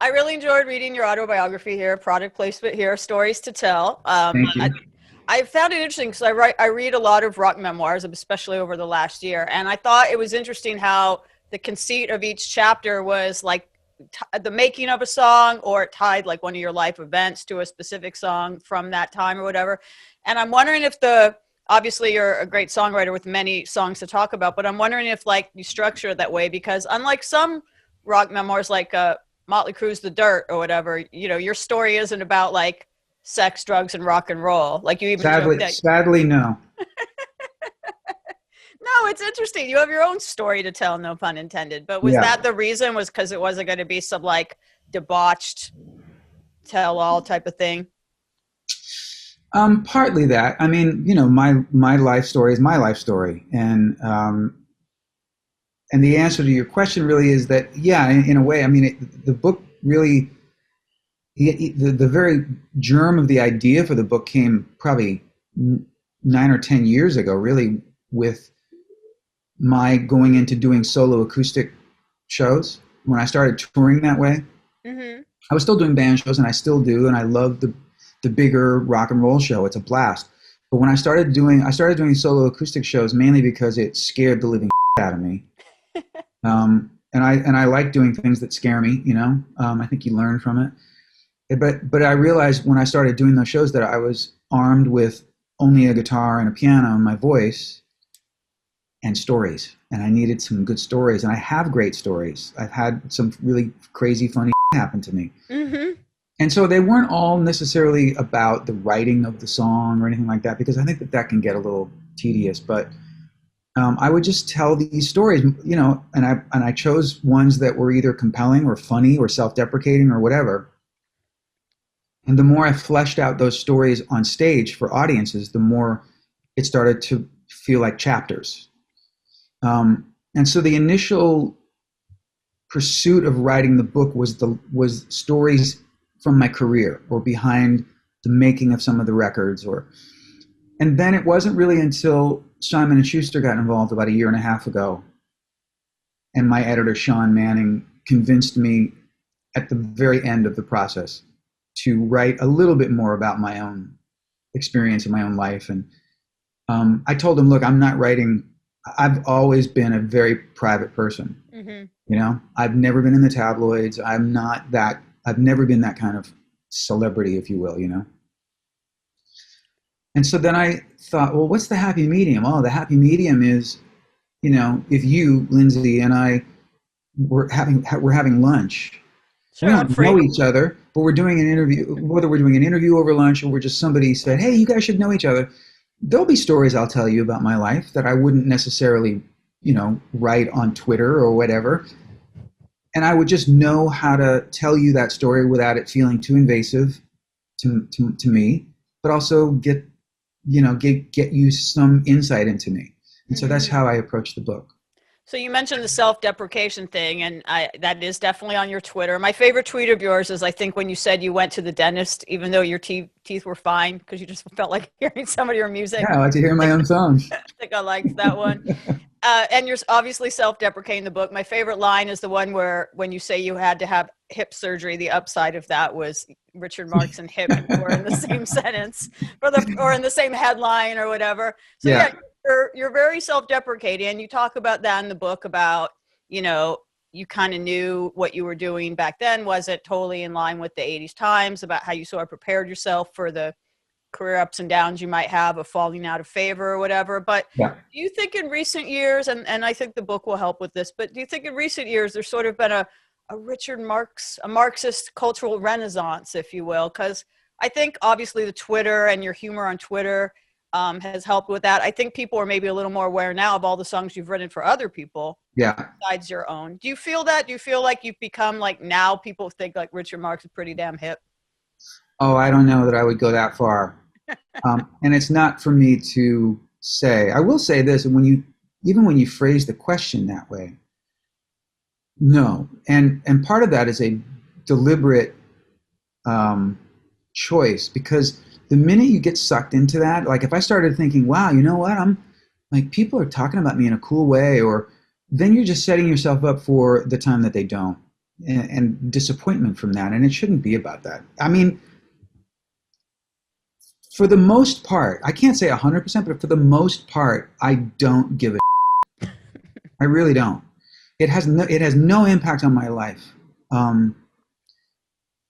I really enjoyed reading your autobiography here, product placement here, stories to tell. Thank you. I found it interesting because I read a lot of rock memoirs, especially over the last year, and I thought it was interesting how the conceit of each chapter was like the making of a song, or it tied like one of your life events to a specific song from that time or whatever. And I'm wondering if obviously you're a great songwriter with many songs to talk about, but I'm wondering if like you structure it that way, because unlike some rock memoirs like Motley Crue's The Dirt or whatever, your story isn't about like sex, drugs, and rock and roll. Like you even joke that. Sadly, no. No, it's interesting. You have your own story to tell, no pun intended. But was Yeah. that the reason? Was because it wasn't going to be some like debauched tell all type of thing? Partly that. I mean, my life story is my life story, and the answer to your question really is that, yeah, in a way, I mean, the book really, the very germ of the idea for the book came probably 9 or 10 years ago, really, with my going into doing solo acoustic shows. When I started touring that way, Mm-hmm. I was still doing band shows, and I still do, and I love the bigger rock and roll show. It's a blast. But when I started doing solo acoustic shows mainly because it scared the living out of me. And I like doing things that scare me. I think you learn from it. But I realized when I started doing those shows that I was armed with only a guitar and a piano and my voice and stories, and I needed some good stories, and I have great stories. I've had some really crazy, funny happen to me. Mm-hmm. And so they weren't all necessarily about the writing of the song or anything like that, because I think that can get a little tedious. But I would just tell these stories, and I chose ones that were either compelling or funny or self-deprecating or whatever. And the more I fleshed out those stories on stage for audiences, the more it started to feel like chapters. And so the initial pursuit of writing the book was stories from my career or behind the making of some of the records, and then it wasn't really until Simon & Schuster got involved about a year and a half ago, and my editor Sean Manning convinced me at the very end of the process to write a little bit more about my own experience in my own life. And I told him, look, I'm not writing. I've always been a very private person. Mm-hmm. I've never been in the tabloids. I've never been that kind of celebrity, if you will, And so then I thought, well, what's the happy medium? Oh, the happy medium is, if you, Lindsay, and I we're having lunch. Sure, We I'm don't know free. each other, but we're doing an interview, whether we're doing an interview over lunch or we're just somebody said, hey, you guys should know each other. There'll be stories I'll tell you about my life that I wouldn't necessarily, write on Twitter or whatever. And I would just know how to tell you that story without it feeling too invasive to me, but also get you some insight into me. And so that's Mm-hmm. how I approach the book. So you mentioned the self-deprecation thing, and that is definitely on your Twitter. My favorite tweet of yours is, I think, when you said you went to the dentist, even though your teeth were fine, because you just felt like hearing some of your music. Yeah, I like to hear my own songs. I think I liked that one. And you're obviously self-deprecating the book. My favorite line is the one where when you say you had to have hip surgery, the upside of that was Richard Marx and hip were in the same sentence or in the same headline or whatever. So yeah, Yeah. you're very self-deprecating, and you talk about that in the book about, you kind of knew what you were doing back then wasn't totally in line with the 80s times, about how you sort of prepared yourself for the career ups and downs you might have of falling out of favor or whatever. But Yeah. do you think in recent years, and I think the book will help with this, but do you think in recent years there's sort of been a Marxist cultural renaissance, if you will? Because I think obviously the Twitter and your humor on Twitter has helped with that. I think people are maybe a little more aware now of all the songs you've written for other people Yeah. besides your own. Do you feel that? Do you feel like you've become like, now people think like Richard Marx is pretty damn hip? Oh, I don't know that I would go that far. And it's not for me to say. I will say this, and even when you phrase the question that way, no. And part of that is a deliberate choice, because the minute you get sucked into that, like if I started thinking, wow, you know what, I'm like, people are talking about me in a cool way, or then you're just setting yourself up for the time that they don't. and disappointment from that. And it shouldn't be about that. I mean, for the most part, I can't say 100%, but for the most part, I don't give a I really don't. It has no impact on my life. Um,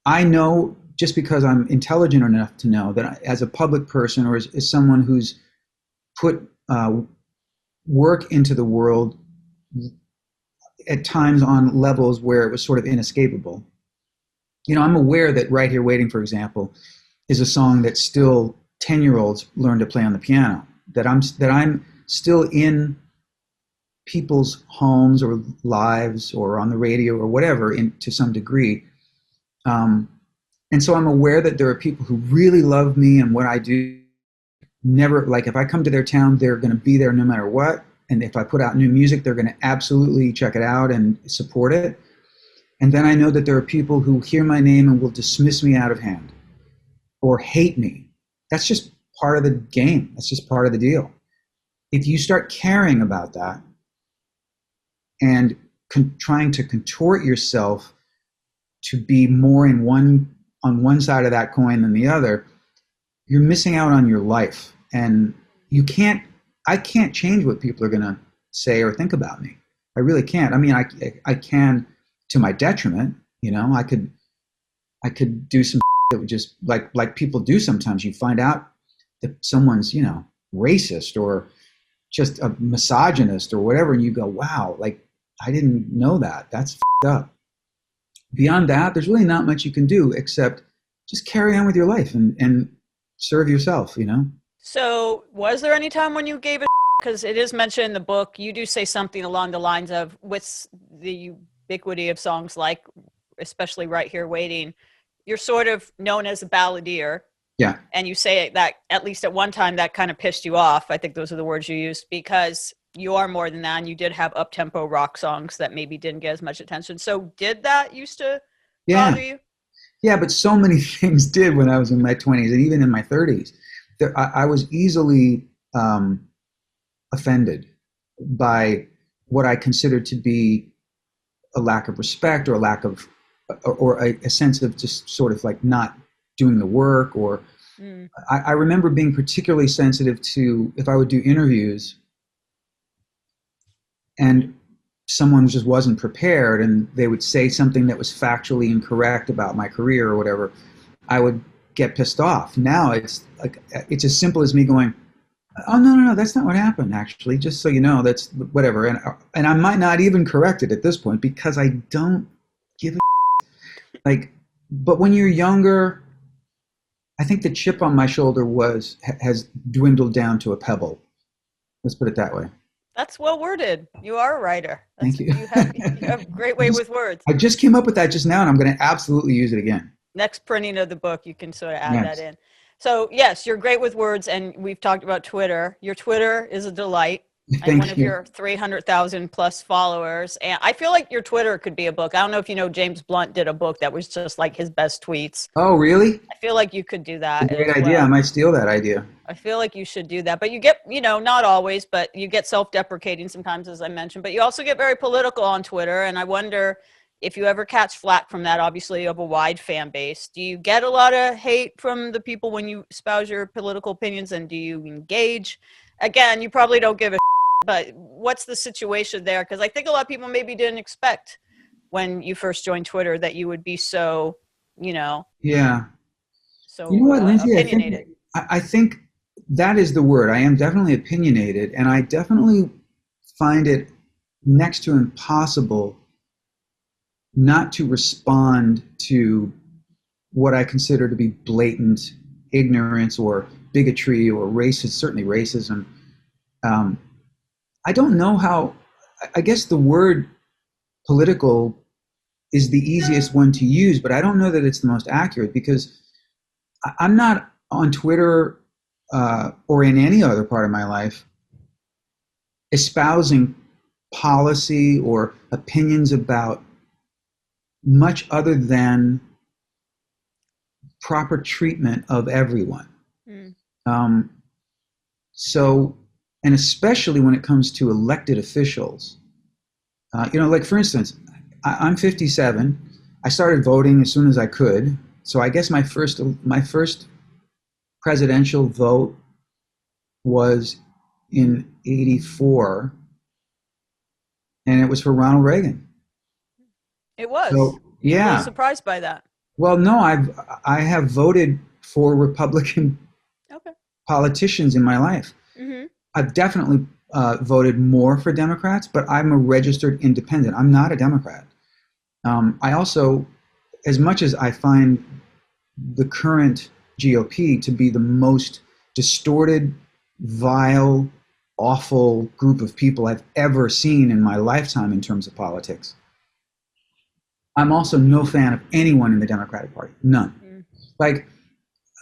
I know just because I'm intelligent enough to know that as a public person or as someone who's put work into the world at times on levels where it was sort of inescapable. You know, I'm aware that Right Here Waiting, for example, is a song that still 10-year-olds learn to play on the piano. That I'm still in people's homes or lives or on the radio or whatever to some degree. Um, and so I'm aware that there are people who really love me and what I do. Never, like, if I come to their town, they're going to be there no matter what. And if I put out new music, they're going to absolutely check it out and support it. And then I know that there are people who hear my name and will dismiss me out of hand or hate me. That's just part of the game. That's just part of the deal. If you start caring about that and trying to contort yourself to be more on one side of that coin than the other, you're missing out on your life. And I can't change what people are going to say or think about me. I really can't. I mean, I can to my detriment. You know, I could do some that would just like people do sometimes. You find out that someone's, racist or just a misogynist or whatever, and you go, wow, like, I didn't know that. That's up. Beyond that, there's really not much you can do except just carry on with your life and serve yourself, So, was there any time when you gave a because it is mentioned in the book, you do say something along the lines of, with the ubiquity of songs like, especially Right Here Waiting, you're sort of known as a balladeer. Yeah. And you say that at least at one time that kind of pissed you off. I think those are the words you used, because you are more than that. And you did have up-tempo rock songs that maybe didn't get as much attention. So did that used to bother you? Yeah, but so many things did when I was in my 20s and even in my 30s. I was easily offended by what I considered to be a lack of respect or a lack of, or a sense of just sort of like not doing the work. Or I remember being particularly sensitive to if I would do interviews and someone just wasn't prepared and they would say something that was factually incorrect about my career or whatever, I would get pissed off. Now it's like, it's as simple as me going, oh, no, that's not what happened, actually, just so you know, that's whatever. And I might not even correct it at this point because I don't give a like, but when you're younger, I think the chip on my shoulder has dwindled down to a pebble. Let's put it that way. That's well worded. You are a writer. Thank you. You have a great way with words. I just came up with that just now, and I'm going to absolutely use it again. Next printing of the book, you can sort of add that in. So yes, you're great with words, and we've talked about Twitter. Your Twitter is a delight. And one of your 300,000 plus followers. And I feel like your Twitter could be a book. I don't know if you know, James Blunt did a book that was just like his best tweets. Oh, really? I feel like you could do that. Great idea. I might steal that idea. I feel like you should do that. But you get, not always, but you get self-deprecating sometimes, as I mentioned. But you also get very political on Twitter. And I wonder if you ever catch flack from that. Obviously, you have a wide fan base. Do you get a lot of hate from the people when you espouse your political opinions? And do you engage? Again, you probably don't give a but what's the situation there? Because I think a lot of people maybe didn't expect when you first joined Twitter that you would be so, Yeah. So you know what, Lindsay? opinionated. I think that is the word. I am definitely opinionated, and I definitely find it next to impossible not to respond to what I consider to be blatant ignorance or bigotry or certainly racism. I don't know how, I guess the word political is the easiest one to use, but I don't know that it's the most accurate because I'm not on Twitter or in any other part of my life espousing policy or opinions about much other than proper treatment of everyone. So, and especially when it comes to elected officials, like for instance, I'm 57. I started voting as soon as I could. So I guess my first presidential vote was in '84, and it was for Ronald Reagan. It was. So I'm a little yeah, surprised by that. well, no, I have voted for Republican Okay. politicians in my life. Mm-hmm. I've definitely voted more for Democrats, but I'm a registered independent. I'm not a Democrat. I also, as much as I find the current GOP to be the most distorted, vile, awful group of people I've ever seen in my lifetime in terms of politics, I'm also no fan of anyone in the Democratic Party. None. Mm. Like,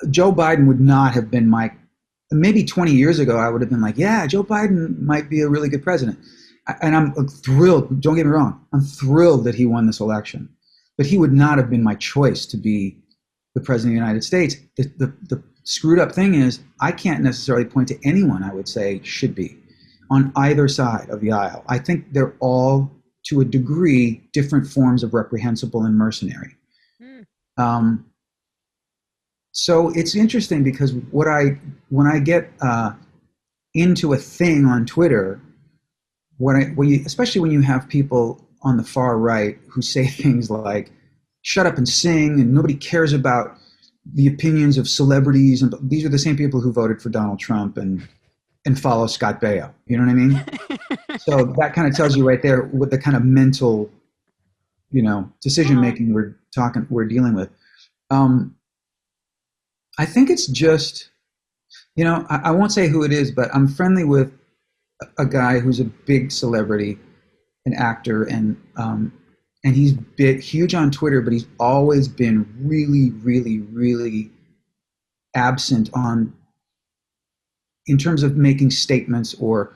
Joe Biden would not have been my, maybe 20 years ago, I would have been like, yeah, Joe Biden might be a really good president. And I'm thrilled, don't get me wrong, I'm thrilled that he won this election. But he would not have been my choice to be the president of the United States. The screwed up thing is, I can't necessarily point to anyone I would say should be on either side of the aisle. I think they're all, to a degree, different forms of reprehensible and mercenary. Mm. Um, so it's interesting because when I get into a thing on Twitter, especially when you have people on the far right who say things like "shut up and sing" and nobody cares about the opinions of celebrities, and these are the same people who voted for Donald Trump and follow Scott Baio. You know what I mean? So that kind of tells you right there what the kind of mental, decision Uh-huh. making we're dealing with. Um, I think it's just, I won't say who it is, but I'm friendly with a guy who's a big celebrity, an actor, and he's huge on Twitter, but he's always been really, really, really absent on in terms of making statements or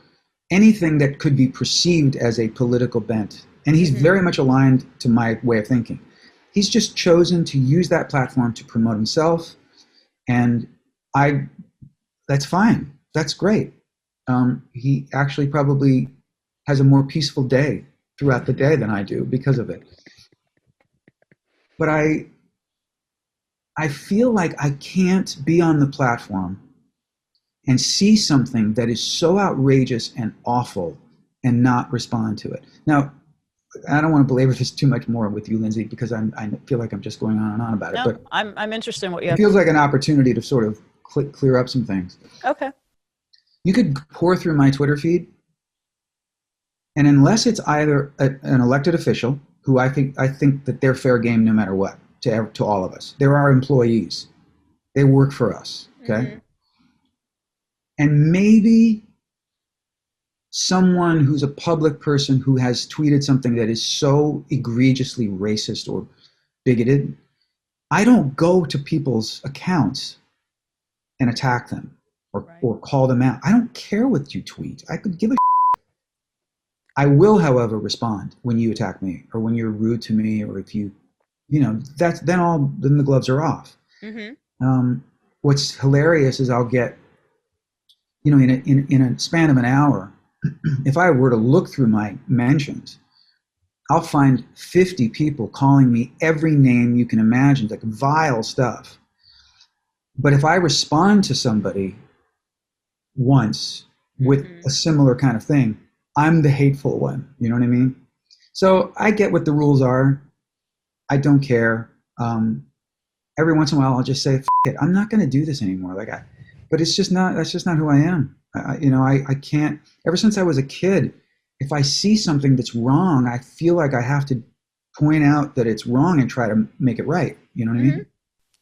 anything that could be perceived as a political bent. And he's Mm-hmm. very much aligned to my way of thinking. He's just chosen to use that platform to promote himself, and I that's fine. That's great. He actually probably has a more peaceful day throughout the day than I do because of it. But I feel like I can't be on the platform and see something that is so outrageous and awful and not respond to it. Now, I don't want to belabor this too much more with you, Lindsay, because I feel like I'm just going on and on about it. No, But I'm interested in what you it have to feels say. like an opportunity to sort of clear up some things. Okay. You could pour through my Twitter feed, and unless it's either an elected official, who I think that they're fair game no matter what to all of us. They're our employees. They work for us. Okay, Mm-hmm. and maybe someone who's a public person who has tweeted something that is so egregiously racist or bigoted. I don't go to people's accounts and attack them Right. or call them out. I don't care what you tweet. I could give a. I will, however, respond when you attack me or when you're rude to me or if that's then the gloves are off. Mm-hmm. Um, what's hilarious is I'll get in a span of an hour, if I were to look through my mentions, I'll find 50 people calling me every name you can imagine, like vile stuff. But if I respond to somebody once with Mm-hmm. a similar kind of thing, I'm the hateful one. You know what I mean? So I get what the rules are. I don't care. Every once in a while, I'll just say, F it, I'm not going to do this anymore. But that's just not who I am. I can't, ever since I was a kid, if I see something that's wrong, I feel like I have to point out that it's wrong and try to make it right. You know what I Mm-hmm. mean?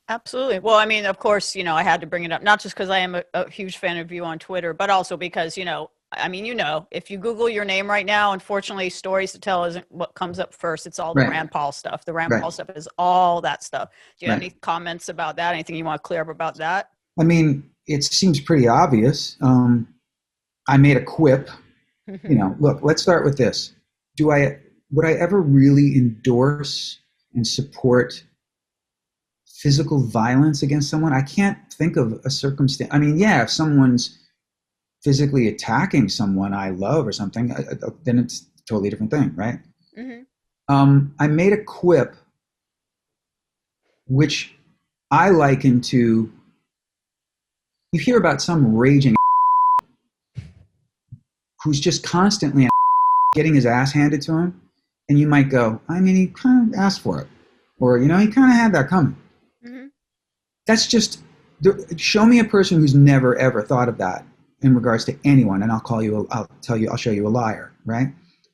Absolutely. Well, I mean, of course, I had to bring it up, not just because I am a huge fan of you on Twitter, but also because, I mean, if you Google your name right now, unfortunately, stories to tell isn't what comes up first. It's all the Right, Rand Paul stuff. The Rand right, Paul stuff is all that stuff. Do you have right. any comments about that? Anything you want to clear up about that? I mean, it seems pretty obvious. I made a quip. Look, let's start with this. Would I ever really endorse and support physical violence against someone? I can't think of a circumstance. I mean, yeah, if someone's physically attacking someone I love or something, then it's a totally different thing, right? Mm-hmm. I made a quip which I liken to, you hear about some raging who's just constantly getting his ass handed to him, and you might go, I mean, he kind of asked for it, or he kind of had that coming. Mm-hmm. That's just, show me a person who's never ever thought of that in regards to anyone, and I'll show you a liar, right?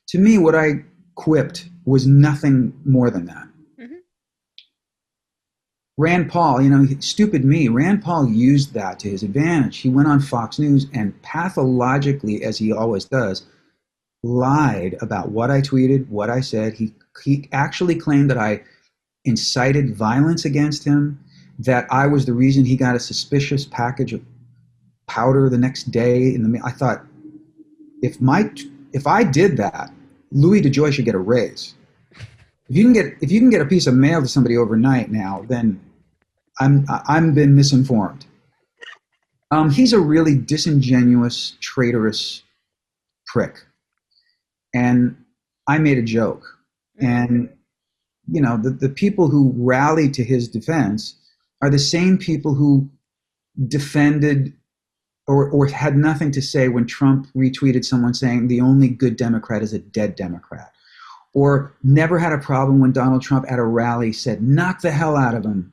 To me, what I quipped was nothing more than that. Mm-hmm. Rand Paul, stupid me, Rand Paul used that to his advantage. He went on Fox News and pathologically, as he always does, lied about what I tweeted, what I said. He actually claimed that I incited violence against him, that I was the reason he got a suspicious package of powder the next day. I thought, if I did that, Louis DeJoy should get a raise. If you can get a piece of mail to somebody overnight now, then I'm been misinformed. He's a really disingenuous, traitorous prick, and I made a joke, and the people who rallied to his defense are the same people who defended or had nothing to say when Trump retweeted someone saying the only good Democrat is a dead Democrat, or never had a problem when Donald Trump at a rally said, knock the hell out of him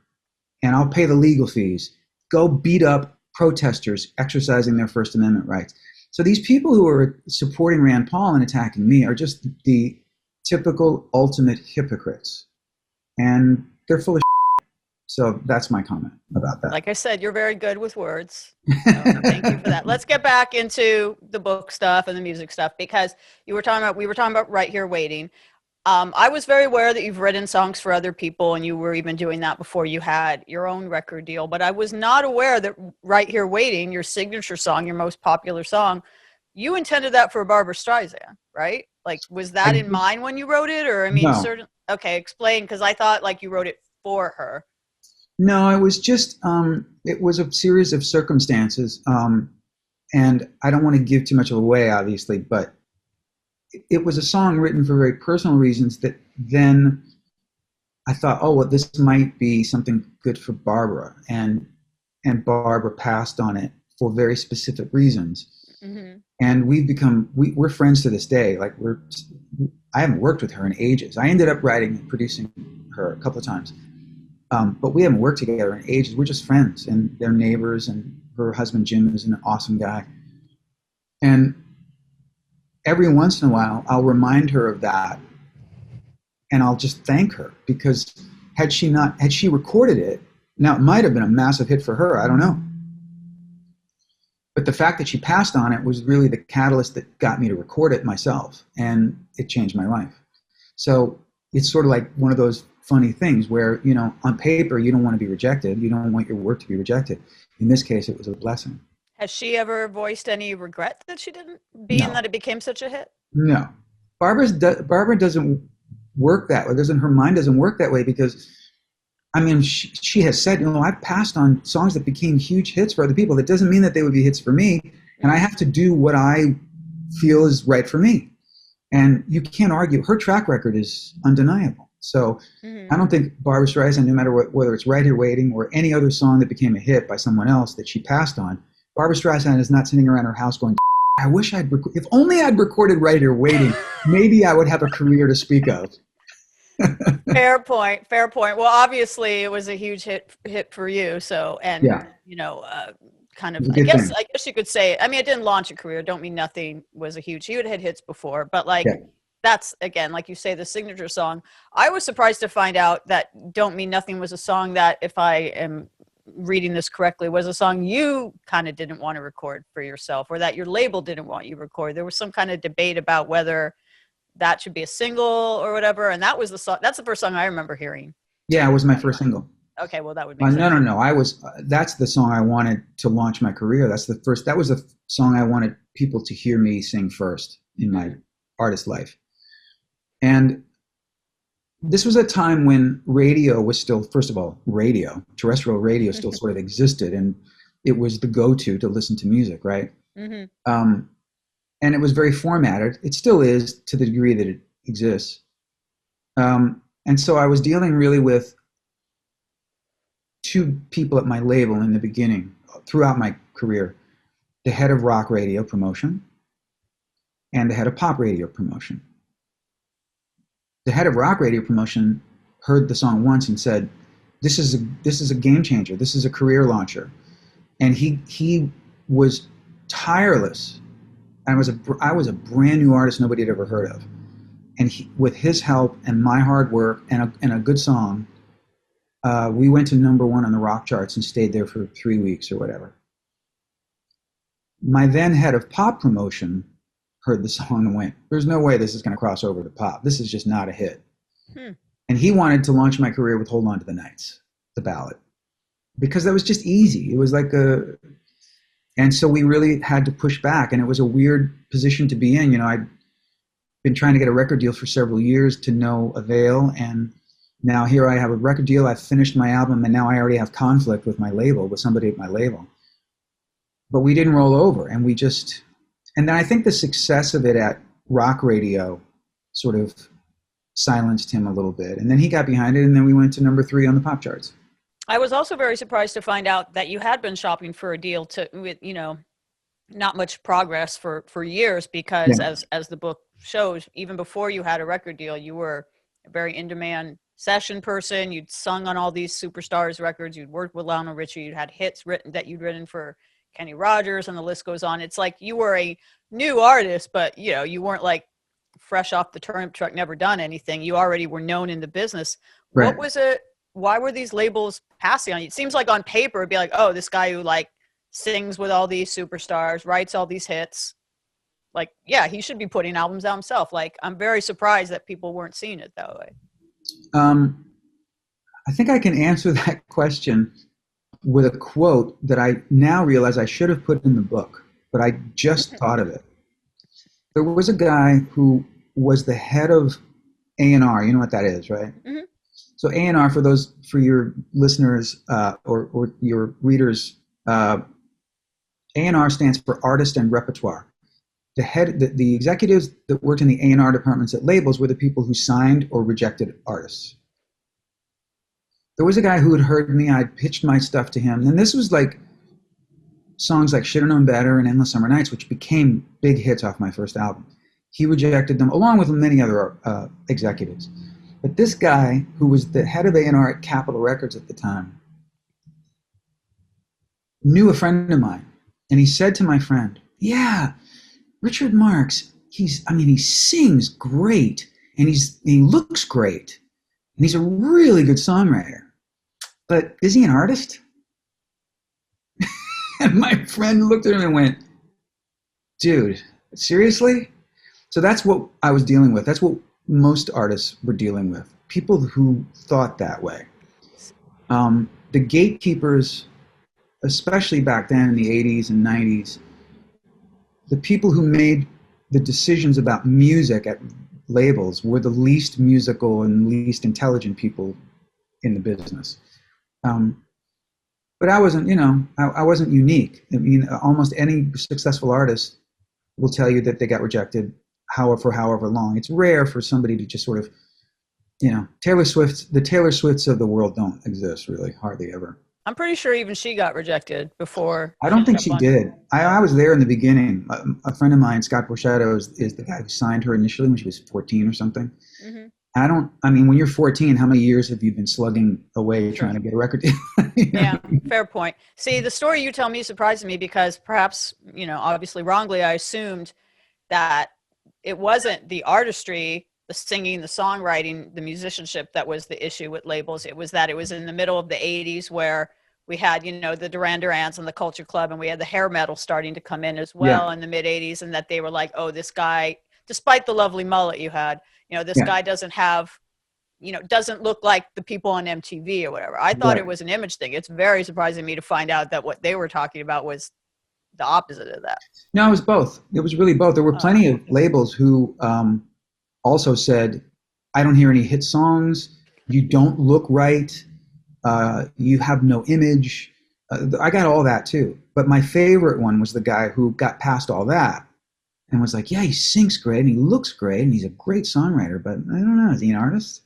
and I'll pay the legal fees. Go beat up protesters exercising their First Amendment rights. So these people who are supporting Rand Paul and attacking me are just the typical ultimate hypocrites. And they're full of shit. So that's my comment about that. Like I said, you're very good with words. So thank you for that. Let's get back into the book stuff and the music stuff, because we were talking about Right Here Waiting. I was very aware that you've written songs for other people, and you were even doing that before you had your own record deal. But I was not aware that Right Here Waiting, your signature song, your most popular song, you intended that for Barbra Streisand, right? Like, was that in mind when you wrote it? Or, I mean, No. Okay, explain, because I thought like you wrote it for her. No, it was just, it was a series of circumstances. And I don't want to give too much away, obviously, but it was a song written for very personal reasons that then I thought, oh, well, this might be something good for Barbara. And Barbara passed on it for very specific reasons. Mm-hmm. And we're friends to this day. Like I haven't worked with her in ages. I ended up writing and producing her a couple of times. But we haven't worked together in ages. We're just friends, and they're neighbors, and her husband, Jim, is an awesome guy. And every once in a while, I'll remind her of that, and I'll just thank her, because had she recorded it, now it might have been a massive hit for her, I don't know. But the fact that she passed on it was really the catalyst that got me to record it myself, and it changed my life. So it's sort of like one of those funny things where, on paper, you don't want to be rejected. You don't want your work to be rejected. In this case, it was a blessing. Has she ever voiced any regret that she didn't, being that it became such a hit? No. Barbara doesn't work that way. Her mind doesn't work that way, because, I mean, she has said, I've passed on songs that became huge hits for other people. That doesn't mean that they would be hits for me. And I have to do what I feel is right for me. And you can't argue. Her track record is undeniable. So I don't think Barbra Streisand, no matter whether it's Right Here Waiting or any other song that became a hit by someone else that she passed on, Barbra Streisand is not sitting around her house going, I wish if only I'd recorded Right Here Waiting, maybe I would have a career to speak of. Fair point. Well, obviously it was a huge hit for you. So, and kind of, I guess you could say, I mean, it didn't launch a career. Don't Mean Nothing was a huge, he would have had hits before, but like, that's, again, like you say, the signature song. I was surprised to find out that Don't Mean Nothing was a song that, if I am reading this correctly, was a song you kind of didn't want to record for yourself, or that your label didn't want you to record. There was some kind of debate about whether that should be a single or whatever. And that was the song. That's the first song I remember hearing. Yeah, it was my first single. Okay, well, that would make sense. No. That's the song I wanted to launch my career. That was the song I wanted people to hear me sing first in my artist life. And this was a time when radio was still, first of all, terrestrial radio still sort of existed, and it was the go-to to listen to music, right? And it was very formatted. It still is, to the degree that it exists. And so I was dealing really with two people at my label in the beginning, throughout my career: the head of rock radio promotion and the head of pop radio promotion. The head of rock radio promotion heard the song once and said, this is a game changer. This is a career launcher." And he was tireless. I was a brand new artist nobody had ever heard of. And with his help and my hard work and a good song, we went to #1 on the rock charts and stayed there for 3 weeks or whatever. My then head of pop promotion heard the song and went, "There's no way this is going to cross over to pop. This is just not a hit." Hmm. And he wanted to launch my career with "Hold On to the Nights," the ballad, because that was just easy. It was like and so we really had to push back, and it was a weird position to be in. I'd been trying to get a record deal for several years to no avail, and now here I have a record deal. I've finished my album, and now I already have conflict with my label, with somebody at my label. But we didn't roll over, and and then I think the success of it at rock radio sort of silenced him a little bit. And then he got behind it, and then we went to #3 on the pop charts. I was also very surprised to find out that you had been shopping for a deal with, not much progress for years, because Yeah. as the book shows, even before you had a record deal, you were a very in-demand session person. You'd sung on all these superstars records. You'd worked with Lionel Richie. You'd had hits you'd written for Kenny Rogers, and the list goes on. It's like you were a new artist, but you weren't like fresh off the turnip truck, never done anything. You already were known in the business. Right. What was it? Why were these labels passing on you? It seems like on paper it'd be like, oh, this guy who like sings with all these superstars, writes all these hits. Like, yeah, he should be putting albums out himself. Like, I'm very surprised that people weren't seeing it that way. I think I can answer that question with a quote that I now realize I should have put in the book, but I just thought of it. There was a guy who was the head of A&R. You know what that is, right? Mm-hmm. So A&R, for your listeners or your readers, A&R stands for artist and repertoire. The executives that worked in the A&R departments at labels were the people who signed or rejected artists. There was a guy who had heard me. I'd pitched my stuff to him, and this was like songs like "Shoulda Known Better" and "Endless Summer Nights," which became big hits off my first album. He rejected them, along with many other executives. But this guy, who was the head of A&R at Capitol Records at the time, knew a friend of mine, and he said to my friend, "Yeah, Richard Marx, he sings great, and he looks great, and he's a really good songwriter. But is he an artist?" And my friend looked at him and went, "Dude, seriously?" So that's what I was dealing with. That's what most artists were dealing with. People who thought that way. The gatekeepers, especially back then in the 80s and 90s, the people who made the decisions about music at labels were the least musical and least intelligent people in the business. But I wasn't, I wasn't unique. I mean, almost any successful artist will tell you that they got rejected for however long. It's rare for somebody to just sort of, the Taylor Swifts of the world don't exist, really, hardly ever. I'm pretty sure even she got rejected before. I don't think she did. I was there in the beginning. A friend of mine, Scott Borchetto, is the guy who signed her initially when she was 14 or something. Mm-hmm. When you're 14, how many years have you been slugging away trying to get a record deal? Yeah, fair point. See, the story you tell me surprised me because perhaps, obviously wrongly, I assumed that it wasn't the artistry, the singing, the songwriting, the musicianship that was the issue with labels. It was that it was in the middle of the 80s where we had, the Duran Durans and the Culture Club, and we had the hair metal starting to come in as well in the mid 80s. And that they were like, oh, this guy, despite the lovely mullet you had, this guy doesn't have, doesn't look like the people on MTV or whatever. I thought it was an image thing. It's very surprising to me to find out that what they were talking about was the opposite of that. No, it was both. It was really both. There were plenty of labels who also said, "I don't hear any hit songs. You don't look right. You have no image." I got all that too. But my favorite one was the guy who got past all that and was like, "Yeah, he sings great and he looks great and he's a great songwriter, but I don't know, is he an artist?"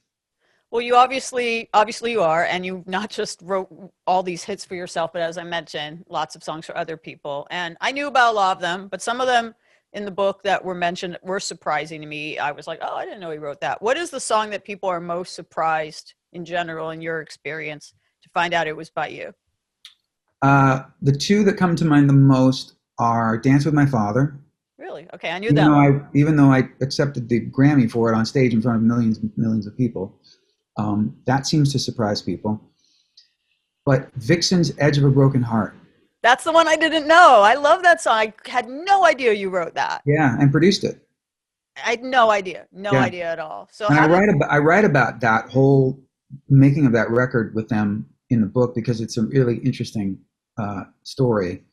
Well, you obviously you are, and you not just wrote all these hits for yourself, but as I mentioned, lots of songs for other people. And I knew about a lot of them, but some of them in the book that were mentioned were surprising to me. I was like, oh, I didn't know he wrote that. What is the song that people are most surprised in general in your experience to find out it was by you? The two that come to mind the most are "Dance with My Father." Really? Okay, I knew that one. Even though I accepted the Grammy for it on stage in front of millions and millions of people, that seems to surprise people. But Vixen's "Edge of a Broken Heart," That's the one I didn't know. I love that song. I had no idea you wrote that. yeah, and produced it. I had no idea, no Yeah, idea at all. So and how did I write about that whole making of that record with them in the book because it's a really interesting story.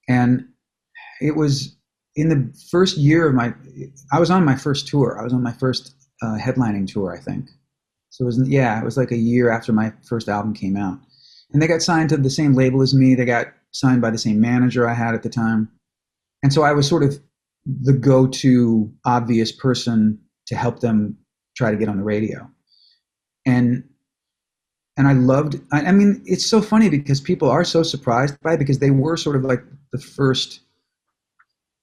And it was in the first year of my, I was on my first tour. I was on my first headlining tour, I think. So it was, yeah, it was like a year after my first album came out. And they got signed to the same label as me. They got signed by the same manager I had at the time. And so I was sort of the go-to obvious person to help them try to get on the radio. And I loved, I mean, it's so funny because people are so surprised by it because they were sort of like the first.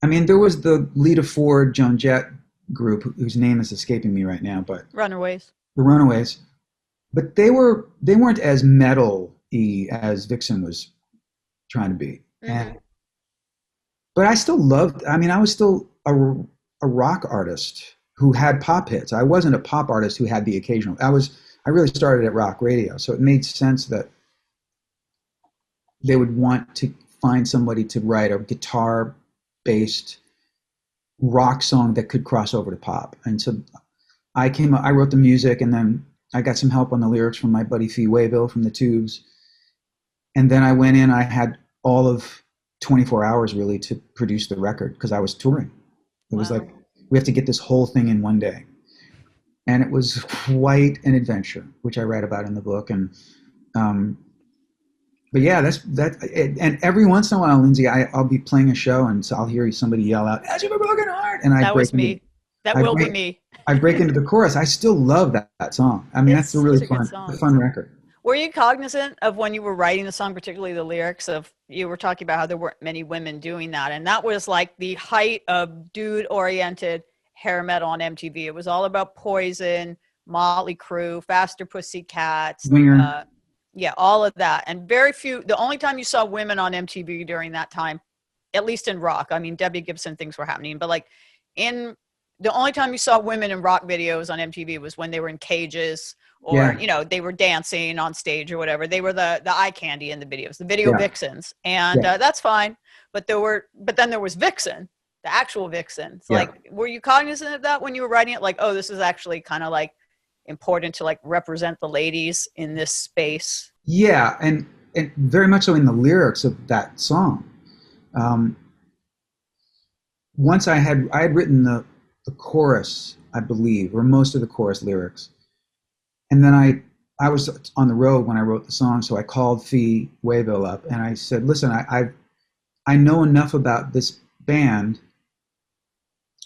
I mean, there was the Lita Ford, Joan Jett group, whose name is escaping me right now, but Runaways? the Runaways. But they weren't as metal-y as Vixen was trying to be. Mm-hmm. And but I still loved. I mean, I was still a rock artist who had pop hits. I wasn't a pop artist who had the occasional. I really started at rock radio, so it made sense that they would want to find somebody to write a guitar-based rock song that could cross over to pop. And so I wrote the music, and then I got some help on the lyrics from my buddy Fee Waybill from the Tubes. And then I went in, I had all of 24 hours really to produce the record because I was touring. It was Wow. like, we have to get this whole thing in one day. And it was quite an adventure, which I write about in the book. And, but yeah, and every once in a while, Lindsay, I'll be playing a show and so I'll hear somebody yell out, "Edge of a broken heart," and That was me. That I will be break, me. I break into the chorus. I still love that song. I mean, It's that's a really such a good a song. fun record. Were you cognizant of when you were writing the song, particularly the lyrics of, you were talking about how there weren't many women doing that. And that was like the height of dude oriented hair metal on MTV. It was all about Poison, Motley Crue, Faster Pussycats, Winger. yeah, all of that. And very few, the only time you saw women on MTV during that time, at least in rock, I mean, Debbie Gibson things were happening, but like in the only time you saw women in rock videos on MTV was when they were in cages or, Yeah, you know, they were dancing on stage or whatever. They were the eye candy in the videos, the video yeah, vixens. And yeah, that's fine. But then there was Vixen, the actual Vixen. It's yeah. like, were you cognizant of that when you were writing it? Like, oh, this is actually kind of like important to like represent the ladies in this space. Yeah, and very much so in the lyrics of that song. Um, Once I had written the chorus, I believe, or most of the chorus lyrics, and then I was on the road when I wrote the song, so I called Fee Waybill up and I said, "Listen, I know enough about this band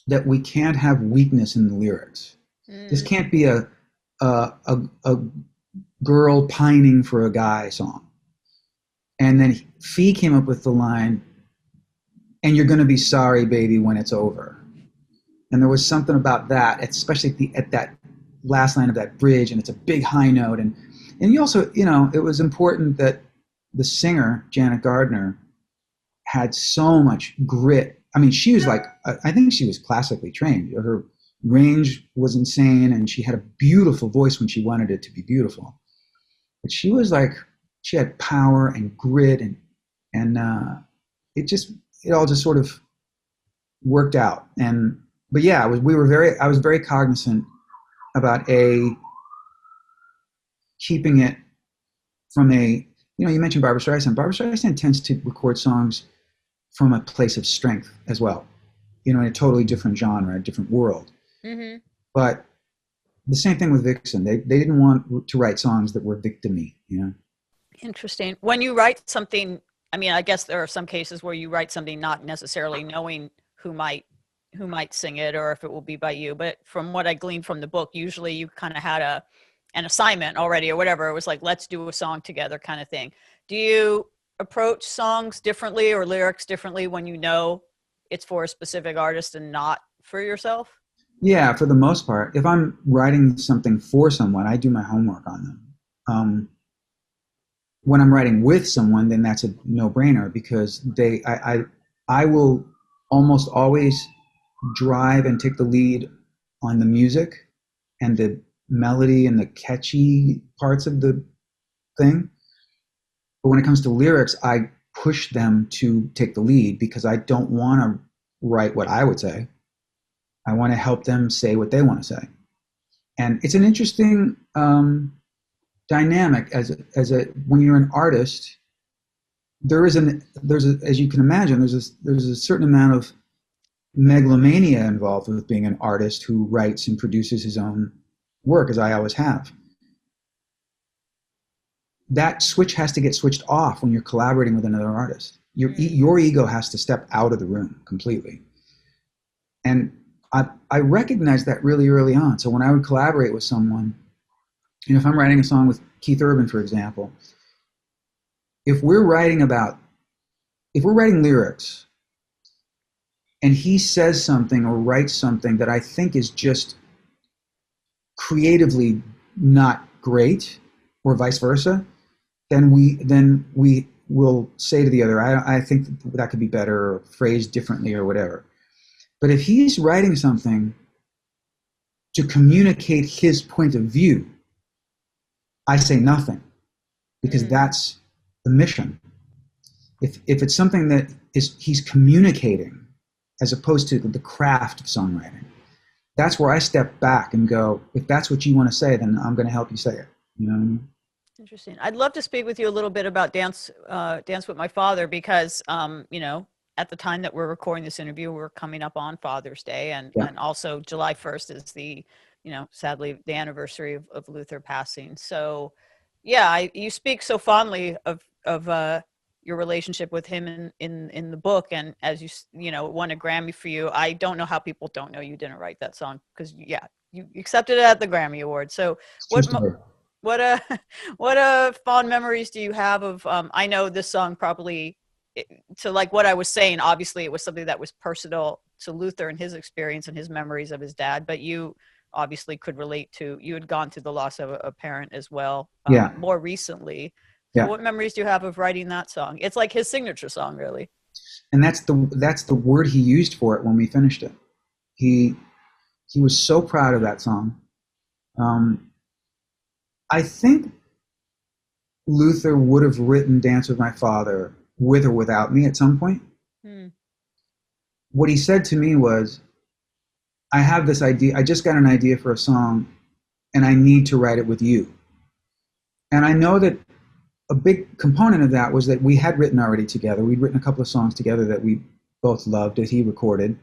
that we can't have weakness in the lyrics. This Mm. can't be a girl pining for a guy song." And then Fee came up with the line, "And you're going to be sorry, baby, when it's over." And there was something about that, especially at that last line of that bridge, and it's a big high note. And you also, you know, it was important that the singer, Janet Gardner, had so much grit. I mean, she was like, I think she was classically trained. Her range was insane, and she had a beautiful voice when she wanted it to be beautiful. But she was like, she had power and grit, and it just, it all just sort of worked out. And but yeah, I was very cognizant about keeping it from you know, you mentioned Barbra Streisand. Barbra Streisand tends to record songs from a place of strength as well, you know, in a totally different genre, a different world. Mm-hmm. But the same thing with Vixen. They didn't want to write songs that were victim-y, you know. Interesting. When you write something, I mean, I guess there are some cases where you write something not necessarily knowing who might who might sing it or if it will be by you. But from what I gleaned from the book, usually you kind of had an assignment already or whatever. It was like, let's do a song together kind of thing. Do you approach songs differently or lyrics differently when you know it's for a specific artist and not for yourself? Yeah, for the most part. If I'm writing something for someone, I do my homework on them. When I'm writing with someone, then that's a no-brainer because I will almost always drive and take the lead on the music and the melody and the catchy parts of the thing. But when it comes to lyrics, I push them to take the lead because I don't want to write what I would say. I want to help them say what they want to say. And it's an interesting dynamic as a when you're an artist. As you can imagine, there's a certain amount of megalomania involved with being an artist who writes and produces his own work, as I always have. That switch has to get switched off when you're collaborating with another artist. Your ego has to step out of the room completely. And I recognized that really early on. So when I would collaborate with someone, if I'm writing a song with Keith Urban, for example, if we're writing lyrics and he says something or writes something that I think is just creatively not great, or vice versa, then we will say to the other, I think that could be better or phrased differently or whatever. But if he's writing something to communicate his point of view, I say nothing because that's the mission. If it's something that he's communicating as opposed to the craft of songwriting, that's where I step back and go, if that's what you want to say, then I'm going to help you say it. You know what I mean? Interesting. I'd love to speak with you a little bit about Dance with My Father because, at the time that we're recording this interview, we're coming up on Father's Day, and Yeah. and also July 1st is the, sadly the anniversary of Luther passing. So, yeah, you speak so fondly of your relationship with him in the book, and as it won a Grammy for you. I don't know how people don't know you didn't write that song because, yeah, you accepted it at the Grammy Award. So, True what story. what fond memories do you have of I know this song probably to like what I was saying, obviously it was something that was personal to Luther and his experience and his memories of his dad, but you obviously could relate to, you had gone through the loss of a parent as well, Yeah. more recently. So Yeah. what memories do you have of writing that song? It's like his signature song, really. And that's the word he used for it when we finished it. He he was so proud of that song. Um, I think Luther would have written Dance with My Father with or without me at some point. Hmm. What he said to me was, I have this idea, I just got an idea for a song, and I need to write it with you. And I know that a big component of that was that we had written already together. We'd written a couple of songs together that we both loved that he recorded.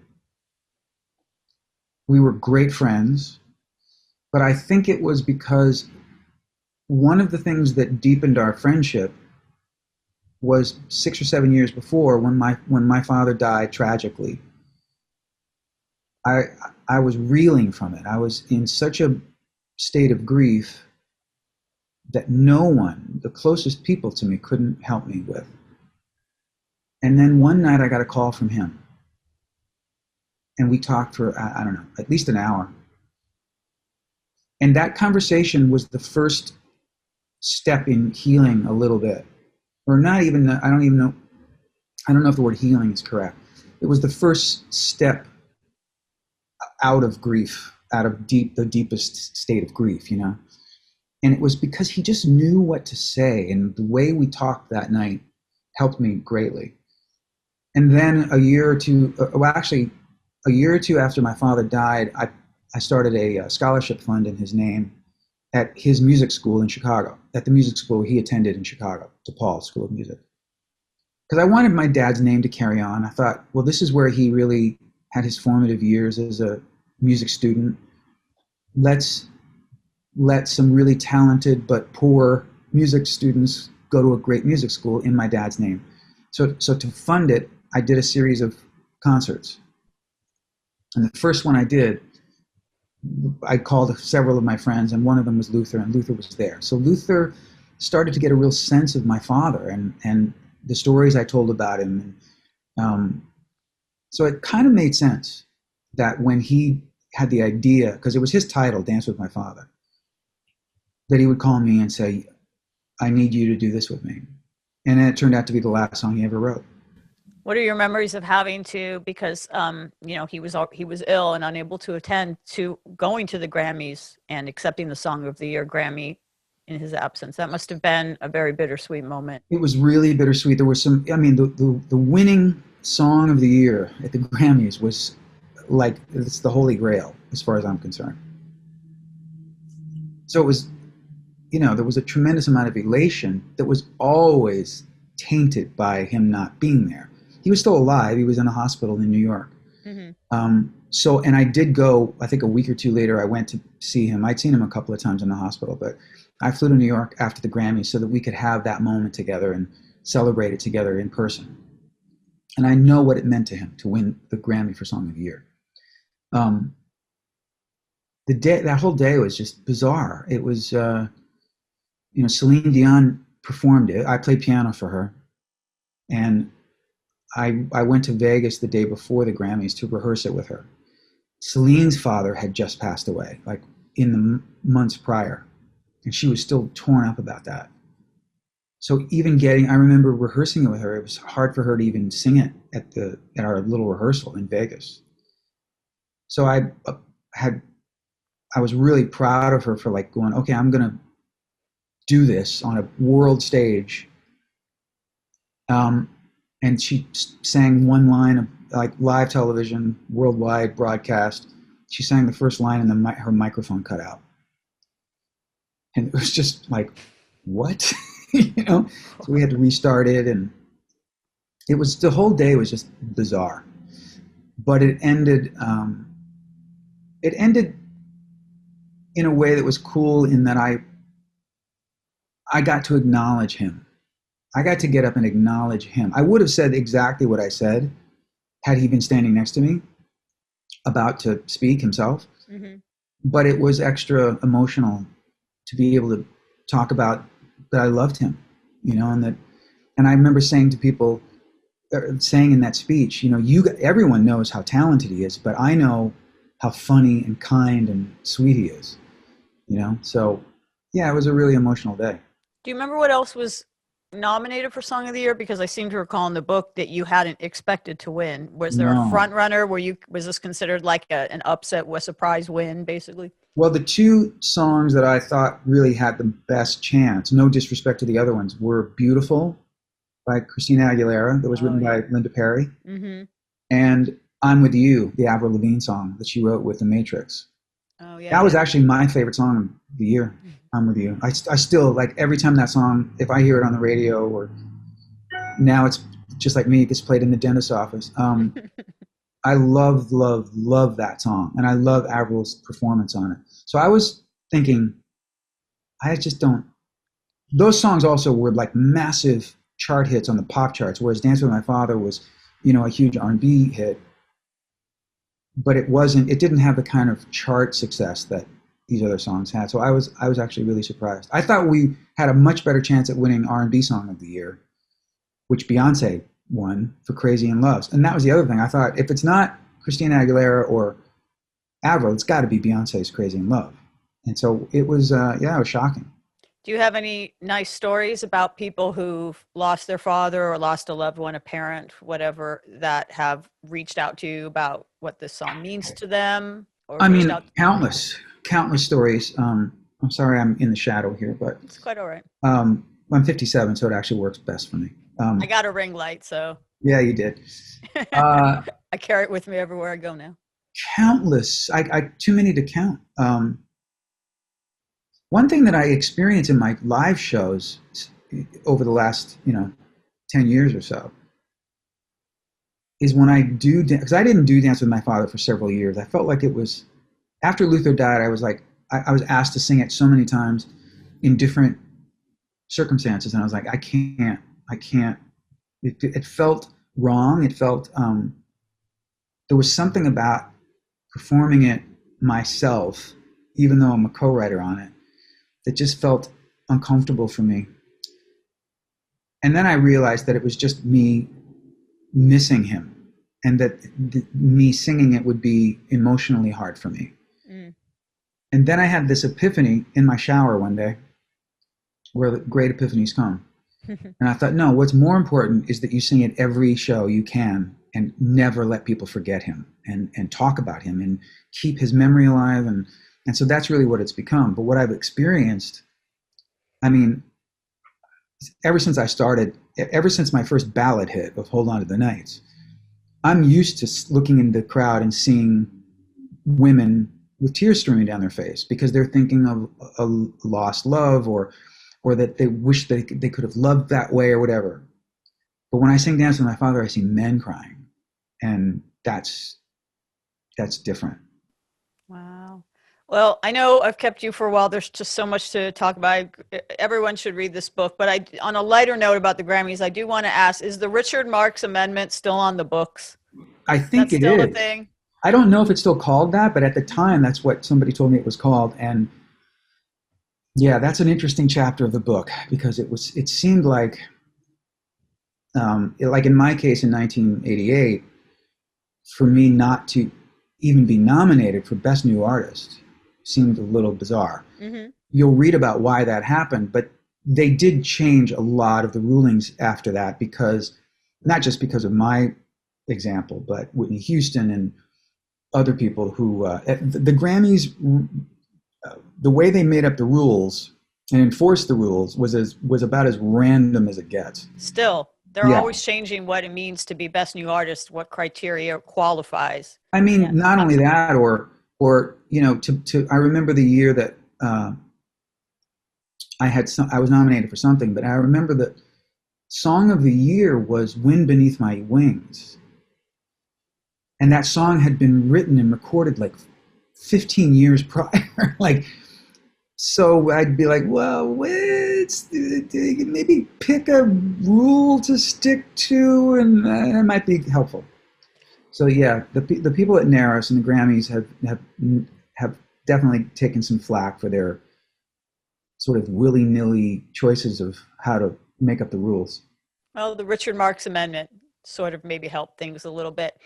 We were great friends, but I think it was because one of the things that deepened our friendship was 6 or 7 years before when my father died tragically. I I was reeling from it. I was in such a state of grief that no one, the closest people to me, couldn't help me with. And then one night I got a call from him, and we talked for I don't know, at least an hour. And that conversation was the first step in healing a little bit, or not even. I don't even know. I don't know if the word healing is correct. It was the first step out of grief, out of the deepest state of grief, you know. And it was because he just knew what to say, and the way we talked that night helped me greatly. And then a year or two after my father died, I started a scholarship fund in his name at his music school in Chicago, at the music school he attended in Chicago, DePaul School of Music. Because I wanted my dad's name to carry on. I thought, well, this is where he really had his formative years as a music student. Let's let some really talented but poor music students go to a great music school in my dad's name. So to fund it, I did a series of concerts. And the first one I did, I called several of my friends, and one of them was Luther, and Luther was there. So Luther started to get a real sense of my father and the stories I told about him. Um, so it kind of made sense that when he had the idea, because it was his title, Dance with My Father, that he would call me and say, I need you to do this with me. And then it turned out to be the last song he ever wrote. What are your memories of having to, because he was ill and unable to attend, to going to the Grammys and accepting the Song of the Year Grammy in his absence? That must have been a very bittersweet moment. It was really bittersweet. There was some, I mean, the winning song of the year at the Grammys was like, it's the holy grail as far as I'm concerned. So it was, there was a tremendous amount of elation that was always tainted by him not being there. He was still alive. He was in a hospital in New York. Mm-hmm. And I did go, I think a week or two later, I went to see him. I'd seen him a couple of times in the hospital, but I flew to New York after the Grammys so that we could have that moment together and celebrate it together in person. And I know what it meant to him to win the Grammy for Song of the Year. That whole day was just bizarre. It was, Celine Dion performed it. I played piano for her. And I went to Vegas the day before the Grammys to rehearse it with her. Celine's father had just passed away, like in the months prior, and she was still torn up about that. So I remember rehearsing it with her. It was hard for her to even sing it at our little rehearsal in Vegas. So I was really proud of her for like going, okay, I'm gonna do this on a world stage. And she sang one line of like live television, worldwide broadcast. She sang the first line and then her microphone cut out. And it was just like, what? So we had to restart it. And the whole day was just bizarre. But it ended in a way that was cool in that I got to acknowledge him. I got to get up and acknowledge him. I would have said exactly what I said had he been standing next to me, about to speak himself. Mm-hmm. But it was extra emotional to be able to talk about that I loved him, and I remember saying to people, saying in that speech, everyone knows how talented he is, but I know how funny and kind and sweet he is, So, yeah, it was a really emotional day. Do you remember what else was nominated for Song of the Year? Because I seem to recall in the book that you hadn't expected to win. Was there a No. front runner? Was this considered like an upset, a surprise win, basically? Well, the two songs that I thought really had the best chance, no disrespect to the other ones, were Beautiful by Christina Aguilera, that was written by Linda Perry, mm-hmm. and I'm With You, the Avril Lavigne song that she wrote with The Matrix. Oh, yeah. That was actually my favorite song of the year, I'm With You. I still, like, every time that song, if I hear it on the radio, or now it's just like me, it gets played in the dentist's office. I love that song, and I love Avril's performance on it. So I was thinking, I just don't. Those songs also were like massive chart hits on the pop charts, whereas Dance with My Father was, a huge R&B hit, but it wasn't. It didn't have the kind of chart success that these other songs had. So I was actually really surprised. I thought we had a much better chance at winning R&B Song of the Year, which Beyonce won for Crazy in Love. And that was the other thing. I thought, if it's not Christina Aguilera or Avril, it's got to be Beyonce's Crazy in Love. And so it was, it was shocking. Do you have any nice stories about people who've lost their father or lost a loved one, a parent, whatever, that have reached out to you about what this song means to them? Or countless stories. I'm sorry I'm in the shadow here, but it's quite all right. I'm 57, so it actually works best for me. I got a ring light, so. Yeah, you did. I carry it with me everywhere I go now. Countless. I too many to count. One thing that I experience in my live shows over the last, 10 years or so is when I do, because I didn't do Dance with My Father for several years. I felt like it was, after Luther died, I was like, I was asked to sing it so many times in different circumstances. And I was like, I can't. It felt wrong. It felt, there was something about performing it myself, even though I'm a co-writer on it, that just felt uncomfortable for me. And then I realized that it was just me missing him, and that me singing it would be emotionally hard for me. Mm. And then I had this epiphany in my shower one day, where the great epiphanies come. And I thought, no, what's more important is that you sing at every show you can and never let people forget him, and talk about him and keep his memory alive. And so that's really what it's become. But what I've experienced, I mean, ever since I started, ever since my first ballad hit of Hold On to the Nights, I'm used to looking in the crowd and seeing women with tears streaming down their face because they're thinking of a lost love, or that they wish they could have loved that way or whatever. But when I sing Dance with My Father, I see men crying, and that's different. Wow. Well, I know I've kept you for a while. There's just so much to talk about. Everyone should read this book. But on a lighter note about the Grammys, I do want to ask: is the Richard Marx Amendment still on the books? I Is that think it still a is. thing? I don't know if it's still called that, but at the time, that's what somebody told me it was called. And yeah, that's an interesting chapter of the book because it seemed like, like in my case in 1988, for me not to even be nominated for Best New Artist seemed a little bizarre. Mm-hmm. You'll read about why that happened, but they did change a lot of the rulings after that, because not just because of my example, but Whitney Houston and other people who the Grammys, the way they made up the rules and enforced the rules was about as random as it gets. Still, they're Yeah, always changing what it means to be Best New Artist, what criteria qualifies. I mean, Yeah, not only that, or to I remember the year that I was nominated for something, but I remember the song of the year was "Wind Beneath My Wings," and that song had been written and recorded like 15 years prior. Like, so I'd be like, well, maybe pick a rule to stick to, and that might be helpful. So yeah, the people at Naris and the Grammys have definitely taken some flack for their sort of willy-nilly choices of how to make up the rules. well, the Richard Marx Amendment sort of maybe helped things a little bit.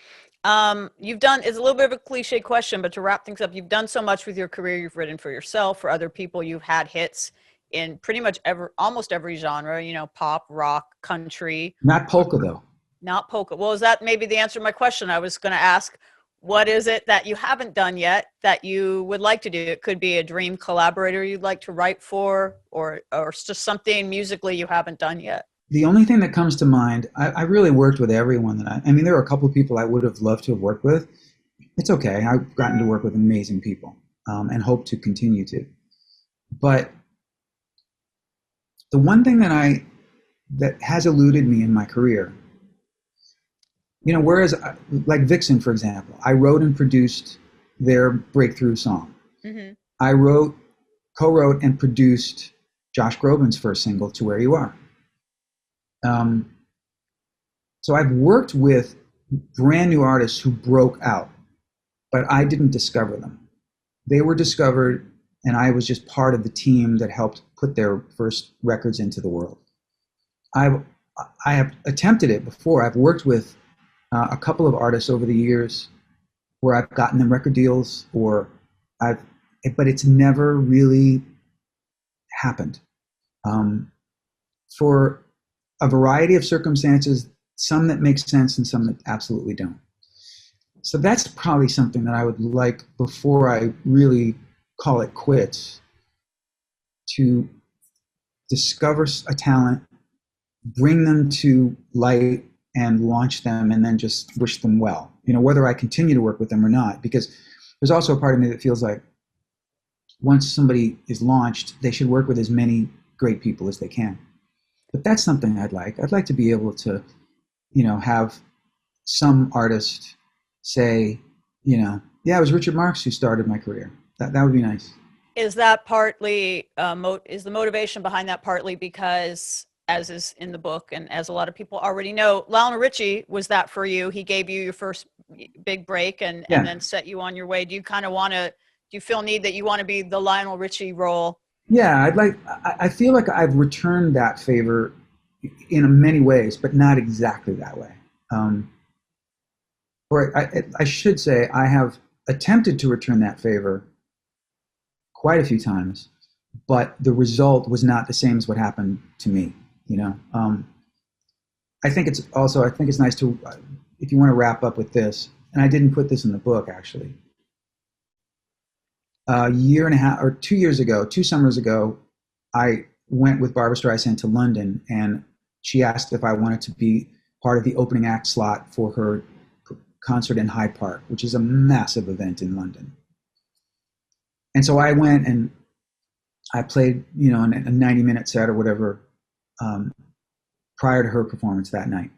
You've done, it's a little bit of a cliche question, but to wrap things up, you've done so much with your career. You've written for yourself, for other people. You've had hits in pretty much almost every genre, pop, rock, country, Not polka though. not polka. Well, is that maybe the answer to my question? I was going to ask, what is it that you haven't done yet that you would like to do? It could be a dream collaborator you'd like to write for, or it's just something musically you haven't done yet. The only thing that comes to mind, I really worked with everyone that I mean, there are a couple of people I would have loved to have worked with. It's okay. I've gotten to work with amazing people, and hope to continue to. But the one thing that has eluded me in my career, whereas like Vixen, for example, I wrote and produced their breakthrough song. Mm-hmm. I co-wrote and produced Josh Groban's first single, "To Where You Are." Um, so I've worked with brand new artists who broke out, but I didn't discover them. They were discovered, and I was just part of the team that helped put their first records into the world. I've I have attempted it before. I've worked with a couple of artists over the years where I've gotten them record deals, I've, but it's never really happened for a variety of circumstances. Some that make sense and some that absolutely don't. So that's probably something that I would like before I really call it quits, to discover a talent, bring them to light and launch them, and then just wish them well, whether I continue to work with them or not. Because there's also a part of me that feels like once somebody is launched, they should work with as many great people as they can. But that's something I'd like to be able to, have some artist say, yeah, it was Richard Marx who started my career. That would be nice. Is that partly is the motivation behind that partly because as is in the book, and as a lot of people already know, Lionel Richie was that for you. He gave you your first big break, and Yeah. then set you on your way. Do you kind of want to? Do you feel need that you want to be the Lionel Richie role? Yeah, I feel like I've returned that favor in many ways, but not exactly that way. Um, or I should say, I have attempted to return that favor quite a few times, but the result was not the same as what happened to me. You know, I think it's nice to, if you want to wrap up with this, and I didn't put this in the book actually. A year and a half or 2 years ago, 2 summers ago, I went with Barbara Streisand to London, and she asked if I wanted to be part of the opening act slot for her concert in Hyde Park, which is a massive event in London. And so I went and I played, you know, a 90-minute set or whatever um, prior to her performance that night.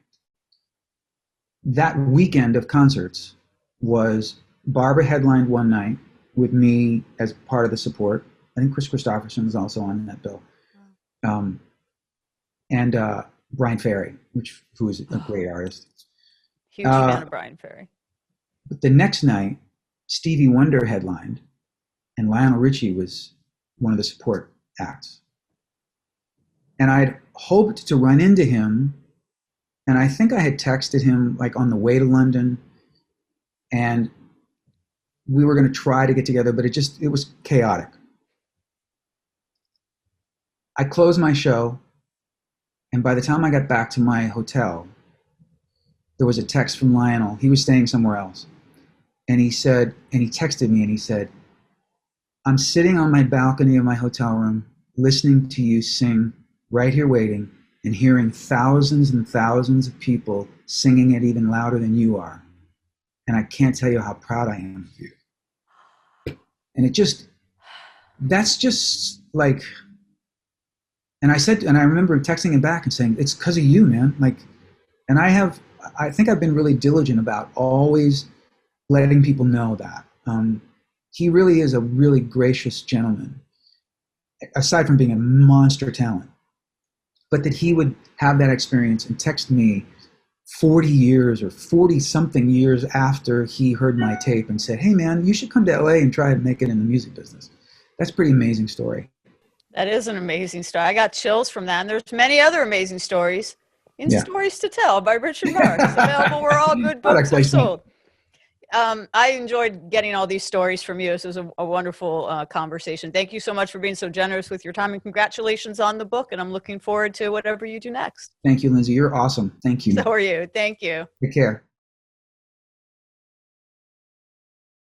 That weekend of concerts was Barbara headlined one night with me as part of the support. I think Chris Christopherson was also on that bill. Um, and Brian Ferry, who is a great artist. Huge fan Uh, of Brian Ferry. but the next night, Stevie Wonder headlined, and Lionel Richie was one of the support acts. And I'd hoped to run into him, and I think I had texted him like on the way to London, and we were going to try to get together, but it was chaotic. I closed my show, and by the time I got back to my hotel, there was a text from Lionel. He was staying somewhere else. And he texted me and he said, I'm sitting on my balcony of my hotel room, listening to you sing right here waiting and hearing thousands and thousands of people singing it even louder than you are. And I can't tell you how proud I am of you. And that's just like, and I remember texting him back and saying, it's because of you, man. Like, and I think I've been really diligent about always letting people know that. He really is a really gracious gentleman, aside from being a monster talent. But that he would have that experience and text me 40 years or 40 something years after he heard my tape and said, hey man, you should come to LA and try to make it in the music business. That's a pretty amazing story. That is an amazing story. I got chills from that. And there's many other amazing stories in Yeah. Stories to Tell by Richard Marx, available where all good books are sold. I enjoyed getting all these stories from you. This was a wonderful conversation. Thank you so much for being so generous with your time, and congratulations on the book. And I'm looking forward to whatever you do next. Thank you, Lindsay. You're awesome. Thank you. So are you. Thank you. Take care.